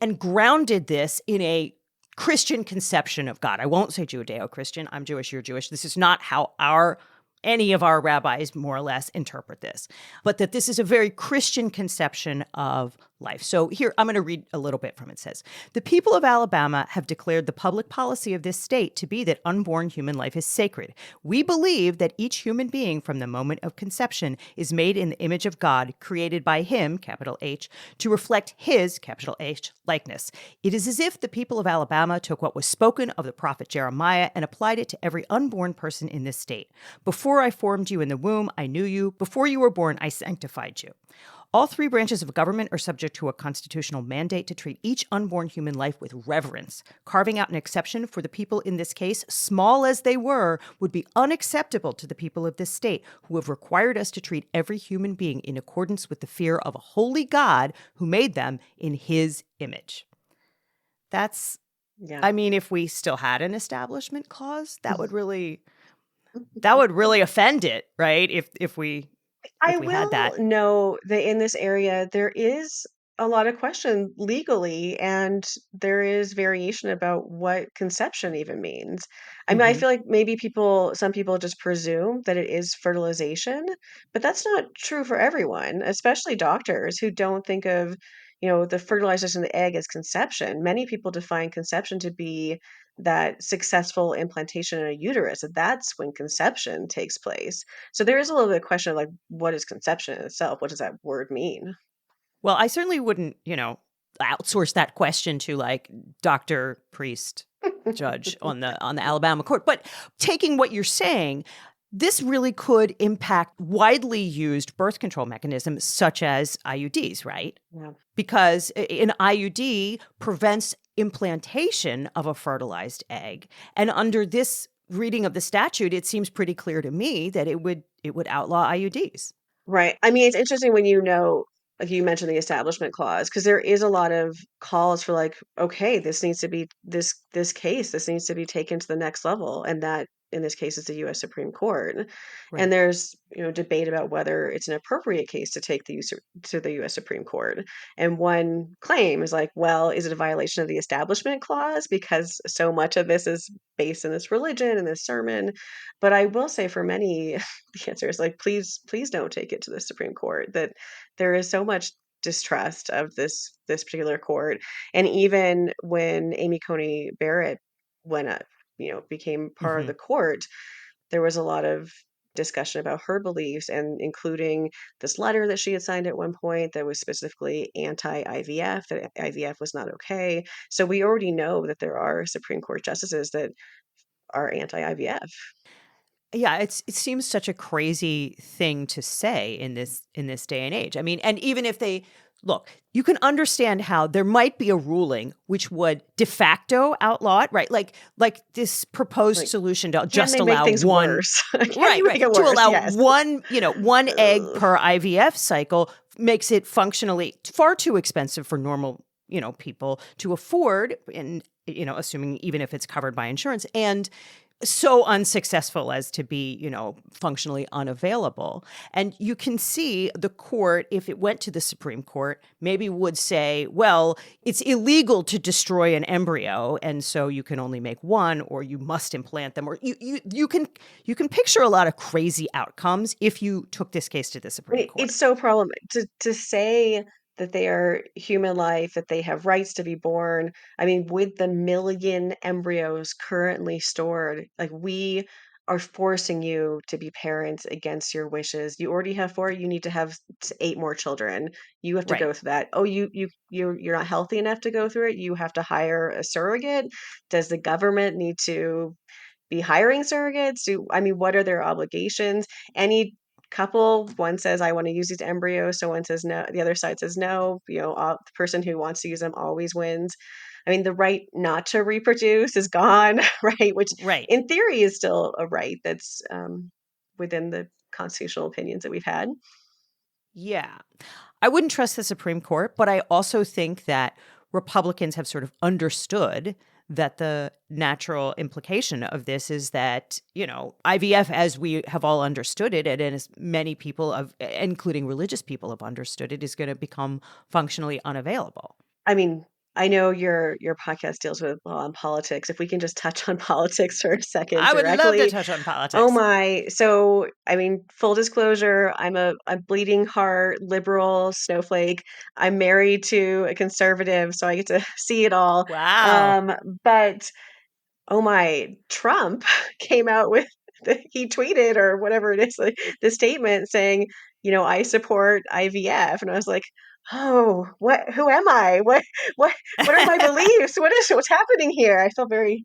B: and grounded this in a Christian conception of God. I won't say Judeo-Christian. I'm Jewish, you're Jewish. This is not how any of our rabbis more or less interpret this, but that this is a very Christian conception of life. So here, I'm going to read a little bit from it. It says, the people of Alabama have declared the public policy of this state to be that unborn human life is sacred. We believe that each human being from the moment of conception is made in the image of God, created by him, capital H, to reflect his, capital H, likeness. It is as if the people of Alabama took what was spoken of the prophet Jeremiah and applied it to every unborn person in this state. Before I formed you in the womb, I knew you. Before you were born, I sanctified you. All three branches of government are subject to a constitutional mandate to treat each unborn human life with reverence. Carving out an exception for the people in this case, small as they were, would be unacceptable to the people of this state, who have required us to treat every human being in accordance with the fear of a holy God who made them in his image. That's,
A: Yeah.
B: I mean, if we still had an establishment clause, that would really offend it, right? If we
A: I
B: had that.
A: will know that in this area there is a lot of question legally, and there is variation about what conception even means. I mean, I
B: Mm-hmm.
A: feel like maybe some people just presume that it is fertilization, but that's not true for everyone, especially doctors who don't think of, the fertilization of the egg as conception. Many people define conception to be that successful implantation in a uterus. That's when conception takes place. So there is a little bit of question of like, what is conception in itself? What does that word mean?
B: Well, I certainly wouldn't, outsource that question to like doctor, priest, judge on the Alabama court. But taking what you're saying, this really could impact widely used birth control mechanisms such as IUDs, right?
A: Yeah.
B: Because an IUD prevents implantation of a fertilized egg. And under this reading of the statute, it seems pretty clear to me that it would outlaw IUDs.
A: Right. I mean, it's interesting when like you mentioned the establishment clause, because there is a lot of calls for like, okay, this needs to be this needs to be taken to the next level, and that in this case is the U.S. Supreme Court. And
B: Right.
A: there's debate about whether it's an appropriate case to take to the U.S. Supreme Court. And one claim is like, well, is it a violation of the establishment clause because so much of this is based in this religion and this sermon? But I will say for many, the answer is like, please don't take it to the Supreme Court. That there is so much distrust of this particular court. And even when Amy Coney Barrett went up, became part of
B: Mm-hmm.
A: the court, there was a lot of discussion about her beliefs, and including this letter that she had signed at one point that was specifically anti-IVF, that IVF was not okay. So we already know that there are Supreme Court justices that are anti-IVF.
B: Yeah, it seems such a crazy thing to say in this day and age. I mean, and even if they look, you can understand how there might be a ruling which would de facto outlaw it, right? Like this proposed
A: Like,
B: solution to
A: can
B: just
A: they make
B: allow
A: things
B: one,
A: worse? Can
B: right,
A: you make
B: right,
A: it
B: to
A: worse?
B: allow
A: Yes.
B: one egg
A: Ugh.
B: per IVF cycle makes it functionally far too expensive for normal, people to afford, and assuming even if it's covered by insurance. And so unsuccessful as to be, functionally unavailable. And you can see the court, if it went to the Supreme Court, maybe would say, well, it's illegal to destroy an embryo, and so you can only make one, or you must implant them, or you can picture a lot of crazy outcomes if you took this case to the Supreme Court.
A: It's so problematic to say that they are human life, that they have rights to be born. I mean, with the million embryos currently stored, like we are forcing you to be parents against your wishes. You already have four, you need to have eight more children. You have to
B: Right.
A: go through that. Oh, you're not healthy enough to go through it. You have to hire a surrogate. Does the government need to be hiring surrogates? What are their obligations? Any couple, one says, I want to use these embryos, so one says no, the other side says no. The person who wants to use them always wins. I mean, the right not to reproduce is gone, right? Which
B: Right.
A: in theory is still a right that's within the constitutional opinions that we've had.
B: Yeah. I wouldn't trust the Supreme Court, but I also think that Republicans have sort of understood that the natural implication of this is that, IVF, as we have all understood it, and as many people, including religious people, have understood it, is going to become functionally unavailable.
A: I mean, I know your podcast deals with law and politics. If we can just touch on politics for a second
B: I would love to
A: directly.
B: touch on
A: Oh
B: politics.
A: my. So, full disclosure, I'm a bleeding heart liberal snowflake. I'm married to a conservative, so I get to see it all.
B: Wow.
A: Um, but oh my, Trump came out with he tweeted or whatever it is, like, the statement saying, I support IVF. And I was like, oh, who am I? What are my beliefs? What's happening here? I felt very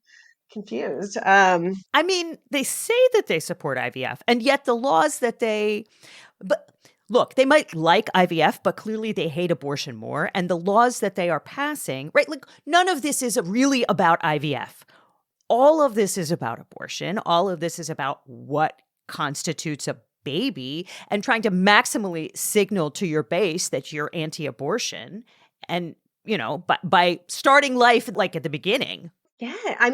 A: confused.
B: I mean, they say that they support IVF, and yet the laws that but look, they might like IVF, but clearly they hate abortion more. And the laws that they are passing, right? Like, none of this is really about IVF. All of this is about abortion. All of this is about what constitutes a baby and trying to maximally signal to your base that you're anti-abortion. And, by starting life like at the beginning.
A: Yeah, I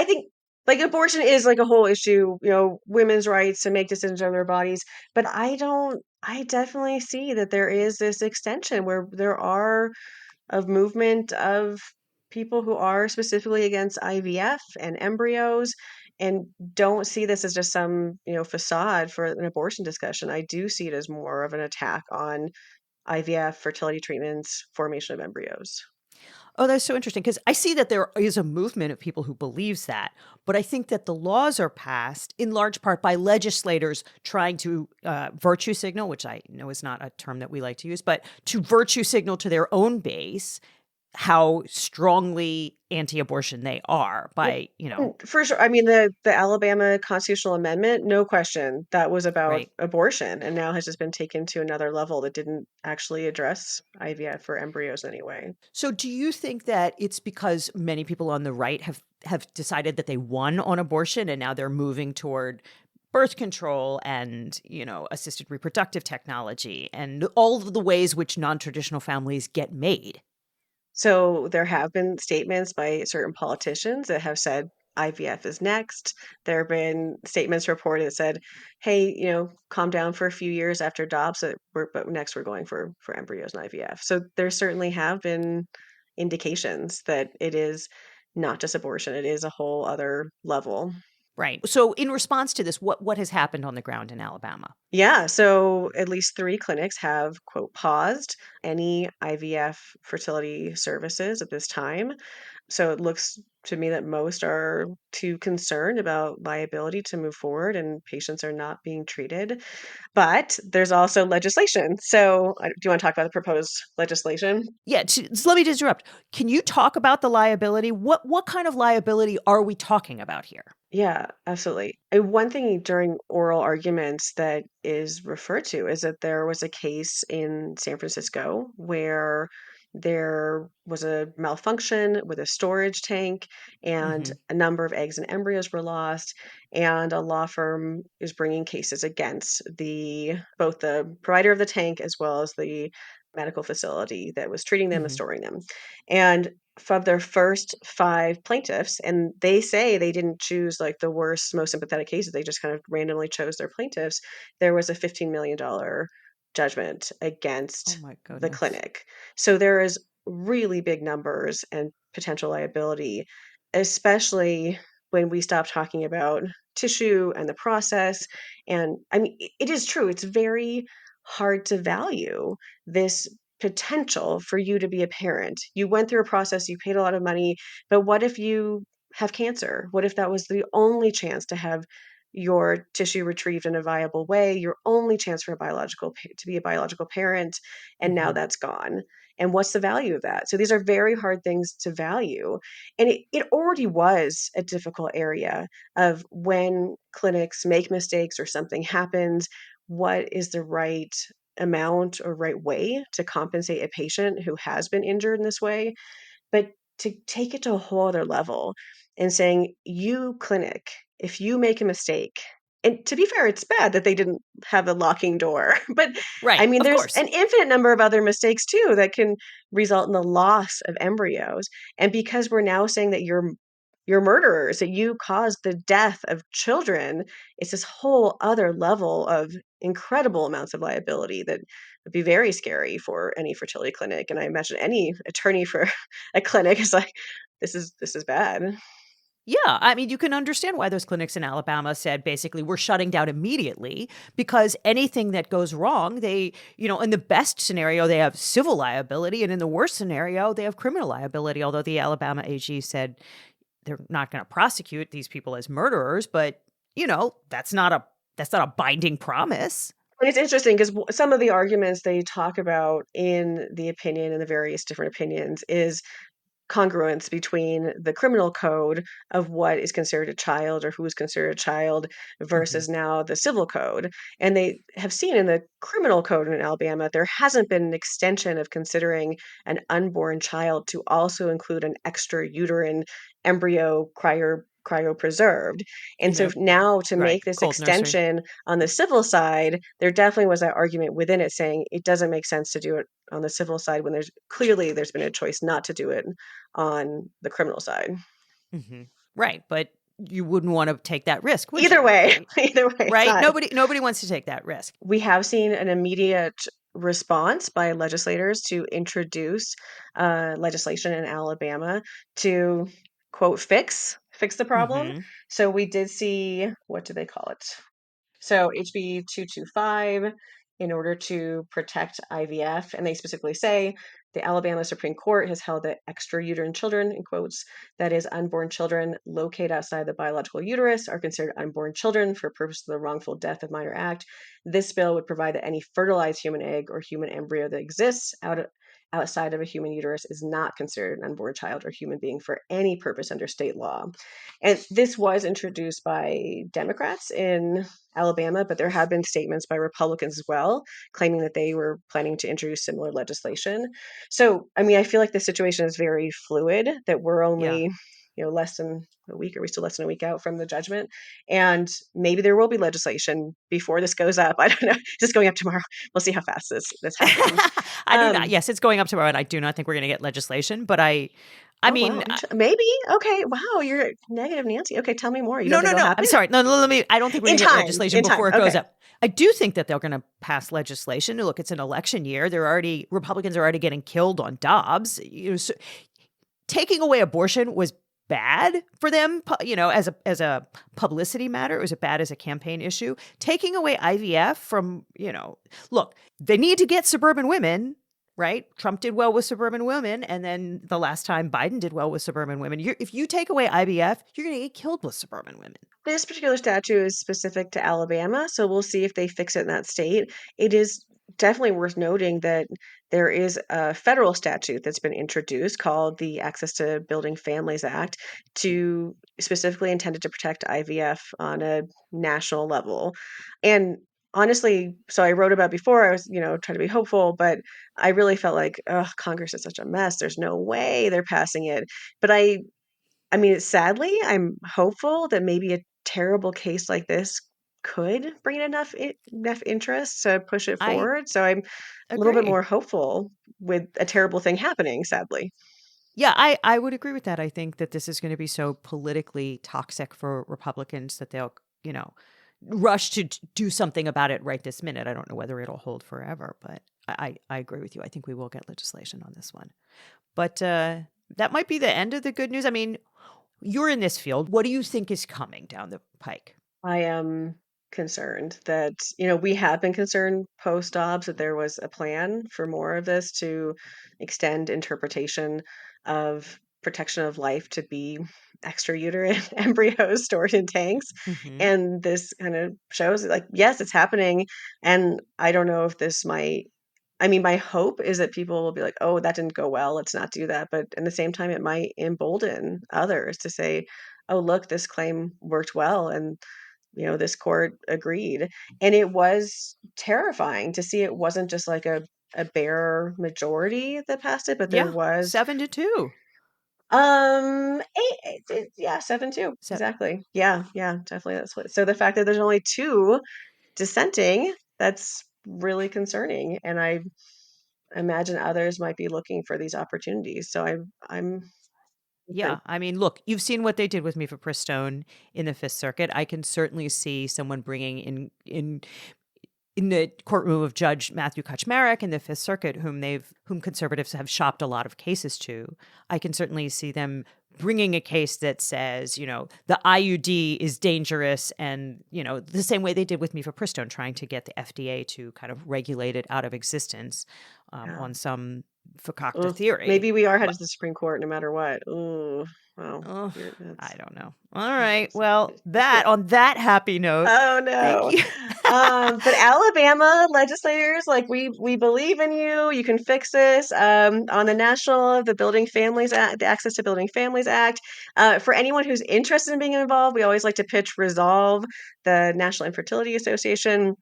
A: think like abortion is like a whole issue, women's rights to make decisions on their bodies. But I definitely see that there is this extension where there are of movement of people who are specifically against IVF and embryos and don't see this as just some, facade for an abortion discussion. I do see it as more of an attack on IVF, fertility treatments, formation of embryos.
B: Oh, that's so interesting because I see that there is a movement of people who believes that, but I think that the laws are passed in large part by legislators trying to virtue signal, which I know is not a term that we like to use, but to virtue signal to their own base how strongly anti-abortion they are by,
A: For sure. I mean, the Alabama constitutional amendment, no question, that was about
B: right.
A: abortion and now has just been taken to another level that didn't actually address IVF for embryos anyway.
B: So do you think that it's because many people on the right have decided that they won on abortion and now they're moving toward birth control and, assisted reproductive technology and all of the ways which non-traditional families get made?
A: So there have been statements by certain politicians that have said IVF is next. There have been statements reported that said, "Hey, calm down for a few years after Dobbs, but next we're going for embryos and IVF." So there certainly have been indications that it is not just abortion; it is a whole other level.
B: Right. So in response to this, what has happened on the ground in Alabama?
A: Yeah, so at least three clinics have, quote, paused any IVF fertility services at this time. So it looks to me that most are too concerned about liability to move forward and patients are not being treated. But there's also legislation. So do you want to talk about the proposed legislation?
B: Yeah, so let me just interrupt. Can you talk about the liability? What kind of liability are we talking about here?
A: Yeah, absolutely. And one thing during oral arguments that is referred to is that there was a case in San Francisco where there was a malfunction with a storage tank and
B: Hmm.
A: a number of eggs and embryos were lost. And a law firm is bringing cases against both the provider of the tank as well as the medical facility that was treating them and
B: Mhm.
A: storing them. And from their first 5 plaintiffs, and they say they didn't choose like the worst, most sympathetic cases, they just kind of randomly chose their plaintiffs. There was a $15 million judgment
B: Oh
A: against
B: my
A: the
B: goodness.
A: clinic. So there is really big numbers and potential liability, especially when we stop talking about tissue and the process. And I mean, it is true, it's very hard to value this potential for you to be a parent. You went through a process, you paid a lot of money, but what if you have cancer? What if that was the only chance to have your tissue retrieved in a viable way, your only chance for a to be a biological parent, and now
B: Mhm.
A: that's gone? And what's the value of that? So these are very hard things to value. And it already was a difficult area of when clinics make mistakes or something happens, what is the right amount or right way to compensate a patient who has been injured in this way. But to take it to a whole other level and saying, you clinic, if you make a mistake, and to be fair, it's bad that they didn't have a locking door. But I
B: Right,
A: mean,
B: of
A: there's
B: course.
A: an infinite number of other mistakes too that can result in the loss of embryos. And because we're now saying that you're murderers, that you caused the death of children, it's this whole other level of incredible amounts of liability that would be very scary for any fertility clinic. And I imagine any attorney for a clinic is like, this is bad.
B: Yeah, I mean, you can understand why those clinics in Alabama said basically we're shutting down immediately because anything that goes wrong, in the best scenario, they have civil liability, and in the worst scenario, they have criminal liability. Although the Alabama AG said they're not going to prosecute these people as murderers, but that's not a binding promise.
A: And it's interesting because some of the arguments they talk about in the opinion and the various different opinions is congruence between the criminal code of what is considered a child or who is considered a child
B: Hmm.
A: versus now the civil code. And they have seen in the criminal code in Alabama, there hasn't been an extension of considering an unborn child to also include an extra uterine embryo cryopreserved. And
B: In
A: so
B: a
A: now to
B: right
A: make this
B: cold nursery.
A: extension on the civil side, there definitely was that argument within it saying it doesn't make sense to do it on the civil side when there's been a choice not to do it on the criminal side.
B: Hmm. Right, but you wouldn't want to take that risk, would
A: Either
B: you?
A: way,
B: Right.
A: either way, it's
B: Right.
A: not.
B: Nobody wants to take that risk.
A: We have seen an immediate response by legislators to introduce legislation in Alabama to quote fix the problem.
B: Hmm.
A: So we did see, what do they call it? So HB 225 in order to protect IVF, and they specifically say the Alabama Supreme Court has held that extrauterine children, in quotes, that is, unborn children located outside the biological uterus, are considered unborn children for purpose of the wrongful death of minor act. This bill would provide that any fertilized human egg or human embryo that exists outside of a human uterus is not considered an unborn child or human being for any purpose under state law. And this was introduced by Democrats in Alabama, but there have been statements by Republicans as well, claiming that they were planning to introduce similar legislation. So, I mean, I feel like the situation is very fluid, that we're
B: Yeah.
A: only, less than a week, or we still less than a week out from the judgment. And maybe there will be legislation before this goes up. I don't know. Just going up tomorrow. We'll see how fast this happens.
B: I do not.
A: Um,
B: Yes, it's going up tomorrow, and I do not think we're going to get legislation. But I
A: oh, wow.
B: mean,
A: Maybe. Okay. Wow. You're negative, Nancy. Okay. Tell me more. You don't
B: no,
A: think
B: no,
A: it'll
B: no. I'm
A: happen?
B: sorry. No, no, let me. I don't think we're
A: In
B: going to get
A: time.
B: legislation
A: In time.
B: before it goes
A: Okay.
B: up. I do think that they're going to pass legislation. Look, it's an election year. Republicans are already getting killed on Dobbs. Taking away abortion was bad for them, as a publicity matter. It was bad as a campaign issue. Taking away IVF look, they need to get suburban women, right? Trump did well with suburban women, and then the last time Biden did well with suburban women. If you take away IVF, you're going to get killed with suburban women.
A: This particular statute is specific to Alabama, so we'll see if they fix it in that state. It is definitely worth noting that there is a federal statute that's been introduced called the Access to Building Families Act to specifically intended to protect IVF on a national level. And honestly, so I wrote about before, I was, trying to be hopeful, but I really felt like, oh, Congress is such a mess. There's no way they're passing it. But I mean, sadly, I'm hopeful that maybe a terrible case like this could bring in enough interest to push it
B: I
A: forward. So I'm a little bit
B: agree.
A: more hopeful with a terrible thing happening, sadly.
B: Yeah, I would agree with that. I think that this is going to be so politically toxic for Republicans that they'll, rush to do something about it right this minute. I don't know whether it'll hold forever, but I agree with you. I think we will get legislation on this one. But that might be the end of the good news. I mean, you're in this field. What do you think is coming down the pike?
A: I am concerned that, we have been concerned post-Dobbs that there was a plan for more of this to extend interpretation of protection of life to be extrauterine embryos stored in tanks.
B: Hmm.
A: And this kind of shows that, like, yes, it's happening. And I don't know if this might, I mean, my hope is that people will be like, oh, that didn't go well. Let's not do that. But at the same time, it might embolden others to say, oh, look, this claim worked well. And this court agreed. And it was terrifying to see it wasn't just like a bare majority that passed it, but there
B: Yeah,
A: was
B: 7-2.
A: yeah, 7-2.
B: So
A: Exactly. Yeah, yeah, definitely that's what. So the fact that there's only two dissenting, that's really concerning. And I imagine others might be looking for these opportunities. So I'm open.
B: yeah, I mean, look, you've seen what they did with mifepristone in the Fifth Circuit. I can certainly see someone bringing in the courtroom of Judge Matthew Kaczmarek in the Fifth Circuit, whom conservatives have shopped a lot of cases to. I can certainly see them bringing a case that says, the IUD is dangerous, and the same way they did with mifepristone, trying to get the FDA to kind of regulate it out of existence
A: Yeah.
B: on some fakakta
A: Ugh,
B: theory.
A: maybe we are headed to the Supreme Court no matter what. Ooh, wow.
B: Oh, I
A: That's
B: don't know. All right. Well,
A: yeah.
B: on that happy note,
A: Oh
B: thank
A: no.
B: you.
A: But Alabama legislators, like we believe in you. You can fix this. On the national, the Building Families Act, the Access to Building Families Act. For anyone who's interested in being involved, we always like to pitch Resolve, the National Infertility Association.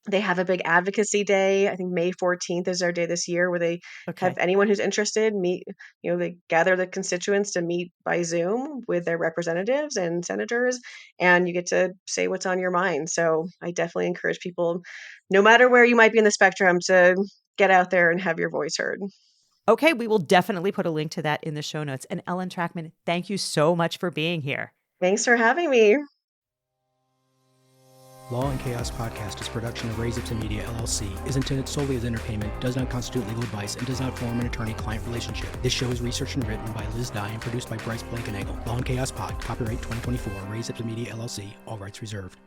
A: They have a big advocacy day. I think May 14th is their day this year where they have
B: Okay.
A: anyone who's interested meet, they gather the constituents to meet by Zoom with their representatives and senators, and you get to say what's on your mind. So I definitely encourage people, no matter where you might be in the spectrum, to get out there and have your voice heard.
B: Okay, we will definitely put a link to that in the show notes. And Ellen Trachman, thank you so much for being here.
A: Thanks for having me.
E: Law and Chaos Podcast is a production of Raise Ipsa Media, LLC, is intended solely as entertainment, does not constitute legal advice, and does not form an attorney-client relationship. This show is researched and written by Liz Dye and produced by Bryce Blankenagel. Law and Chaos Pod, copyright 2024, Raise Ipsa Media, LLC, all rights reserved.